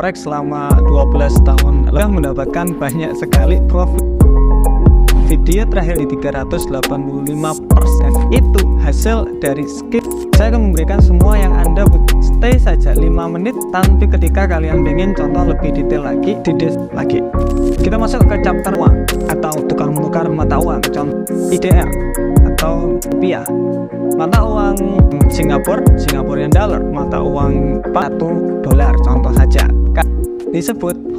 forex selama 12 tahun lalu mendapatkan banyak sekali profit. Video terakhir di 385% itu hasil dari skip. Saya akan memberikan semua yang Anda butuh. Stay saja 5 menit, tapi ketika kalian ingin contoh lebih detail lagi, lagi. Kita masuk ke chapter uang atau tukang menukar mata uang, contoh IDR atau rupiah. Mata uang Singaporean dollar, mata uang $1, contoh saja. Disebut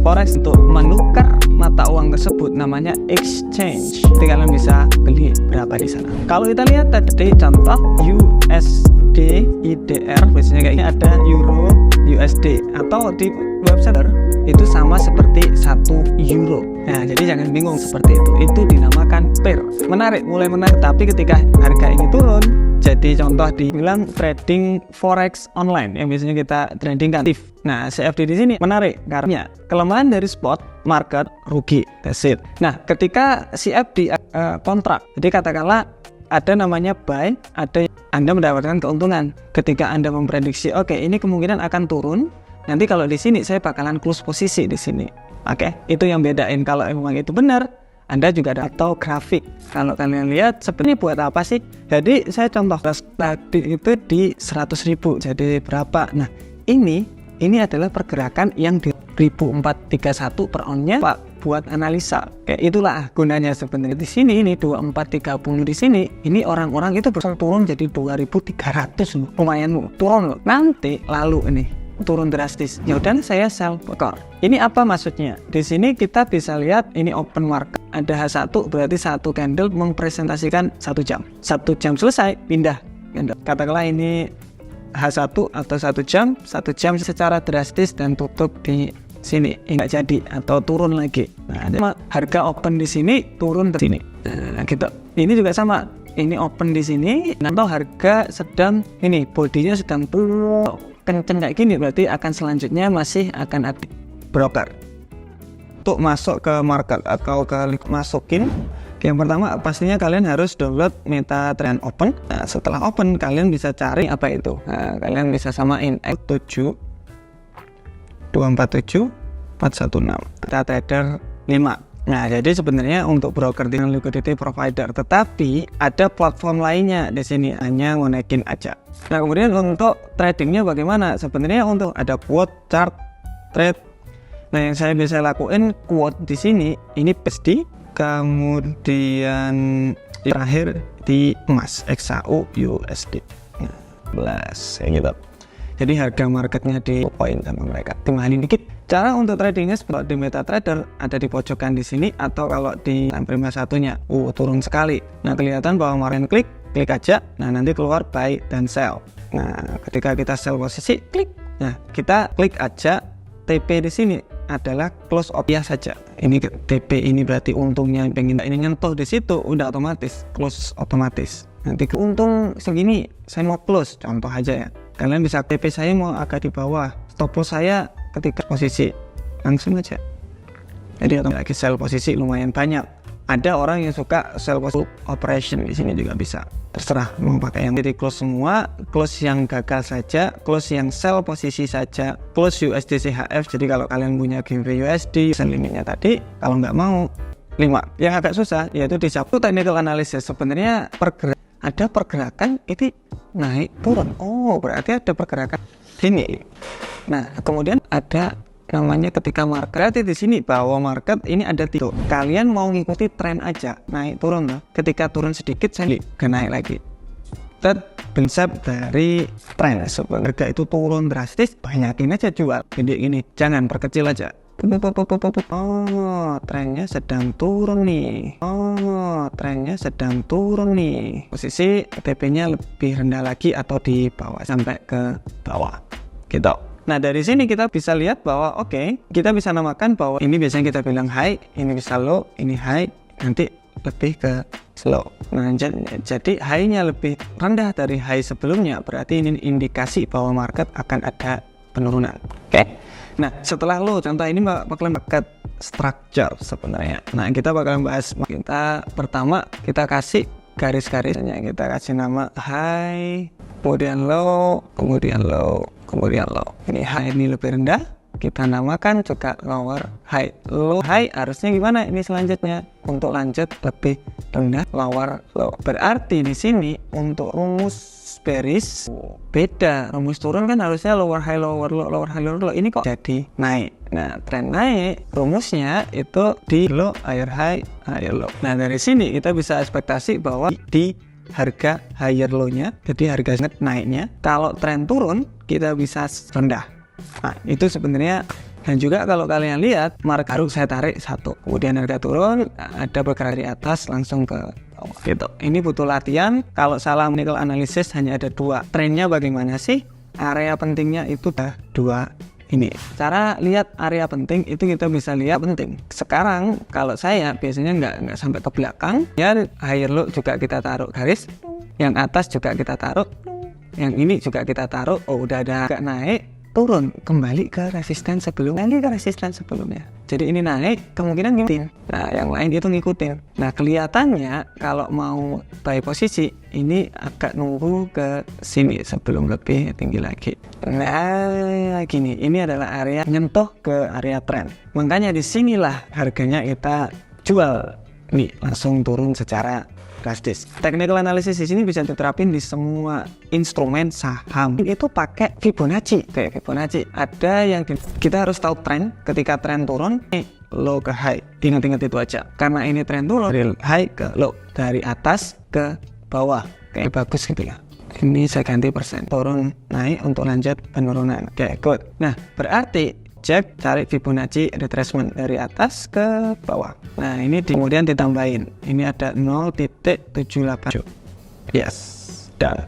forex untuk menukar mata uang tersebut namanya exchange. Jadi kalian bisa beli berapa di sana. Kalau kita lihat tadi contoh USD IDR, biasanya kayak ini ada euro USD, atau di website itu sama seperti 1 euro. Nah, jadi jangan bingung seperti itu. Itu dinamakan pair. Menarik, mulai menarik. Tapi ketika harga ini turun, jadi contoh dibilang trading forex online yang biasanya kita tradingkan. Nah, CFD di sini menarik karena kelemahan dari spot market rugi. That's it. Nah, ketika CFD kontrak, jadi katakanlah ada namanya buy, ada Anda mendapatkan keuntungan. Ketika Anda memprediksi, oke, ini kemungkinan akan turun. Nanti kalau di sini saya bakalan close posisi di sini. Oke, itu yang bedain. Kalau memang itu benar, Anda juga ada atau grafik. Kalau kalian lihat sebenarnya buat apa sih? Jadi saya contoh tadi itu di 100.000. Jadi berapa? Nah, ini adalah pergerakan yang di 1431 per onnya Pak, buat analisa. Kayak itulah gunanya sebenarnya. Di sini ini 2430 di sini. Ini orang-orang itu bisa turun jadi 2300 loh. Lumayan turun loh. Nanti lalu ini turun drastis. Ya udah saya sell core. Ini apa maksudnya? Di sini kita bisa lihat ini open market. Ada H1 berarti satu candle mempresentasikan 1 jam. 1 jam selesai pindah. Katakanlah ini H1 atau 1 jam secara drastis dan tutup di sini enggak jadi atau turun lagi. Nah, harga open di sini turun di sini. Nah, gitu. Ini juga sama. Ini open di sini, atau harga sedang ini bodinya sedang kenceng kayak gini, berarti akan selanjutnya masih akan ada broker untuk masuk ke market atau masukin. Yang pertama pastinya kalian harus download MetaTrader Open. Nah, setelah open kalian bisa cari apa itu. Nah, kalian bisa samain 7 247 416 MetaTrader 5. Nah, jadi sebenarnya untuk broker dengan liquidity provider, tetapi ada platform lainnya di sini, hanya ngonekin aja. Nah, kemudian untuk tradingnya bagaimana? Sebenarnya untuk ada quote, chart, trade. Nah, yang saya bisa lakuin quote di sini, ini PSD, kemudian terakhir di emas XAU USD. Nah, 11 kayak gitu. Jadi harga marketnya di poin sama mereka. Timahalin dikit. Cara untuk tradingnya seperti di MetaTrader ada di pojokan di sini, atau kalau di time frame satunya turun sekali. Nah, kelihatan bahwa kemarin klik aja. Nah, nanti keluar buy dan sell. Nah, ketika kita sell posisi, klik. Nah, kita klik aja. TP di sini adalah close option saja. Ini TP ini berarti untungnya pengen ini nyentuh di situ, udah otomatis close otomatis. Nanti untung segini saya mau close, contoh aja ya. Kalian bisa TP saya mau agak di bawah, stop loss saya ketika posisi langsung aja. Jadi lagi sell posisi lumayan banyak. Ada orang yang suka sell posisi operation, di sini juga bisa. Terserah mau pakai yang jadi close semua, close yang gagal saja, close yang sell posisi saja, close USD CHF. Jadi kalau kalian punya giveaway USD, sell limitnya tadi, kalau nggak mau 5. Yang agak susah yaitu di Sabtu technical analysis. Sebenarnya ada pergerakan ini naik turun. Oh, berarti ada pergerakan sini. Nah, kemudian ada namanya ketika market. Berarti di sini bahwa market ini ada tiga. Kalian mau ngikuti tren aja, naik turun loh. Ketika turun sedikit saya naik lagi. Konsep dari tren. Sebenarnya itu turun drastis, banyakin aja jual. Jadi ini jangan perkecil aja. Oh, trennya sedang turun nih. Oh, trennya sedang turun nih. Posisi TP-nya lebih rendah lagi atau di bawah sampai ke bawah. Gitu. Nah, dari sini kita bisa lihat bahwa kita bisa namakan bahwa ini biasanya kita bilang high, ini bisa low, ini high, nanti lebih ke slow. Nah, jadi high-nya lebih rendah dari high sebelumnya, berarti ini indikasi bahwa market akan ada penurunan. Nah, setelah low, contoh ini bakalan market structure sebenarnya. Nah, kita bakalan bahas. Pertama kita kasih garis-garisnya, kita kasih nama high, kemudian low, kemudian low, kemudian low. Ini high ini lebih rendah, kita namakan juga lower high. Low high harusnya gimana ini selanjutnya? Untuk lanjut lebih rendah, lower low. Berarti di sini untuk rumus bearish beda. Rumus turun kan harusnya lower high lower low, lower high lower low. Ini kok jadi naik. Nah, tren naik rumusnya itu di low higher high higher low. Nah, dari sini kita bisa ekspektasi bahwa di harga higher low-nya, jadi harga naiknya. Kalau tren turun kita bisa rendah. Nah, itu sebenarnya. Dan juga kalau kalian lihat market baru saya tarik satu, kemudian harga turun, ada bergerak di atas langsung ke bawah gitu. Ini butuh latihan. Kalau salah technical analysis hanya ada dua. Trennya bagaimana sih? Area pentingnya itu ada dua ini. Cara lihat area penting itu kita bisa lihat penting. Sekarang kalau saya biasanya nggak sampai ke belakang. Ya, higher low juga kita taruh garis. Yang atas juga kita taruh. Yang ini juga kita taruh. Oh, udah ada agak naik, turun kembali ke resisten sebelumnya. Jadi ini naik, kemungkinan ngikutin. Nah, yang lain itu ngikutin. Nah, kelihatannya kalau mau buy posisi ini agak nunggu ke sini sebelum lebih tinggi lagi. Nah, gini, ini adalah area nyentuh ke area tren. Makanya disinilah harganya kita jual. Nih, langsung turun secara drastis. Technical analysis di sini bisa diterapin di semua instrumen saham. Itu pakai Fibonacci, kayak Fibonacci. Ada yang kita harus tahu tren. Ketika tren turun, low ke high. Ingat-ingat itu aja. Karena ini tren turun dari high ke low, dari atas ke bawah. Kayak bagus gitu ya. Ini saya ganti persen. Turun naik untuk lanjut penurunan. Kayak good. Nah, berarti cek cari Fibonacci retracement dari atas ke bawah. Nah, ini kemudian ditambahin. Ini ada 0.78. Yes, dan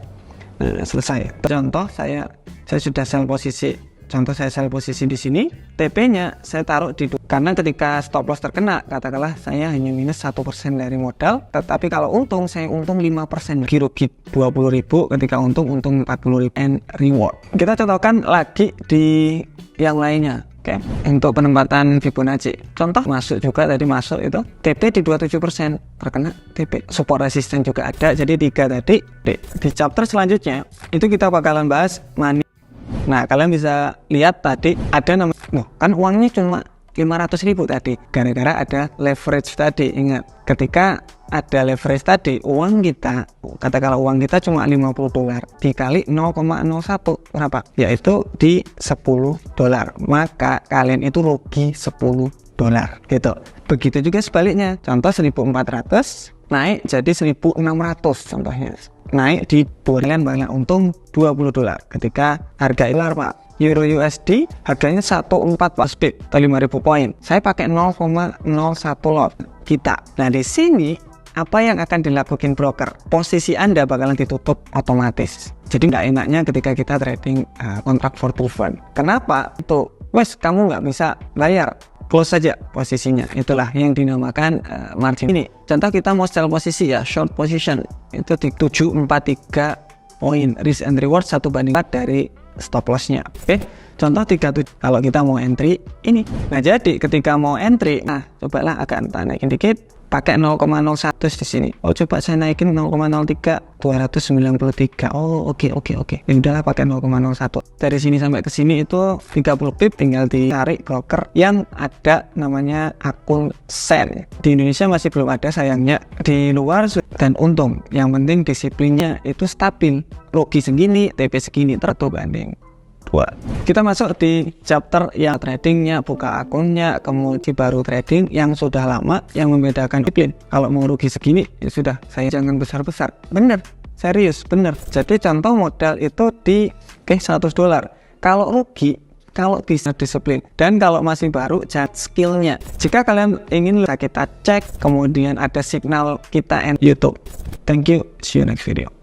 nah, selesai. Contoh saya sudah sell posisi. Contoh saya sell posisi di sini. TP-nya saya taruh di karena ketika stop loss terkena, katakanlah saya hanya minus 1% dari modal. Tetapi kalau untung saya untung 5%. Rugi 20.000, ketika untung 40.000 and reward. Kita contohkan lagi di yang lainnya. Oke, untuk penempatan Fibonacci. Contoh masuk juga tadi masuk itu TP di 27% terkena TP. Support resisten juga ada. Jadi 3 tadi. Di chapter selanjutnya itu kita bakalan bahas money. Nah, kalian bisa lihat tadi ada kan uangnya cuma 500.000 tadi. Gara-gara ada leverage tadi. Ingat, ketika ada leverage tadi, uang kita, katakanlah uang kita cuma $50 dikali 0,01 berapa? Yaitu di $10. Maka kalian itu rugi $10 gitu. Begitu juga sebaliknya. Contoh 1.400 naik jadi 1.600 contohnya. Naik di kalian banyak untung $20 ketika harga dolar Pak. Euro USD harganya 14 pip atau 5.000 poin. Saya pakai 0,01 lot kita. Nah, di sini apa yang akan dilakukan broker? Posisi Anda bakalan ditutup otomatis. Jadi nggak enaknya ketika kita trading kontrak for proven. Kenapa? Tuh, kamu nggak bisa bayar. Close saja posisinya. Itulah yang dinamakan margin. Ini contoh kita mau sell posisi ya, short position itu di 743 poin. Risk and reward 1:4 dari stop loss-nya. Oke. Contoh 37 kalau kita mau entry ini. Nah, jadi ketika mau entry, cobalah agak naikin dikit, pakai 0,01 di sini. Oh, coba saya naikin 0,03, 293. Oh, oke. Ya udahlah pakai 0,01. Dari sini sampai ke sini itu 30 pip, tinggal ditarik broker yang ada namanya akun SEN. Di Indonesia masih belum ada sayangnya. Di luar dan untung. Yang penting disiplinnya itu stabil. Rugi segini, TP segini, tertutup banding 2. Kita masuk di chapter yang tradingnya, buka akunnya, kemudian baru trading yang sudah lama, yang membedakan disiplin. Kalau mau rugi segini, ya sudah, saya jangan besar-besar. Bener, serius, bener. Jadi contoh modal itu di $100. Kalau rugi, kalau bisa disiplin. Dan kalau masih baru, cek skillnya. Jika kalian ingin kita cek, kemudian ada signal kita and YouTube. Thank you, see you next video.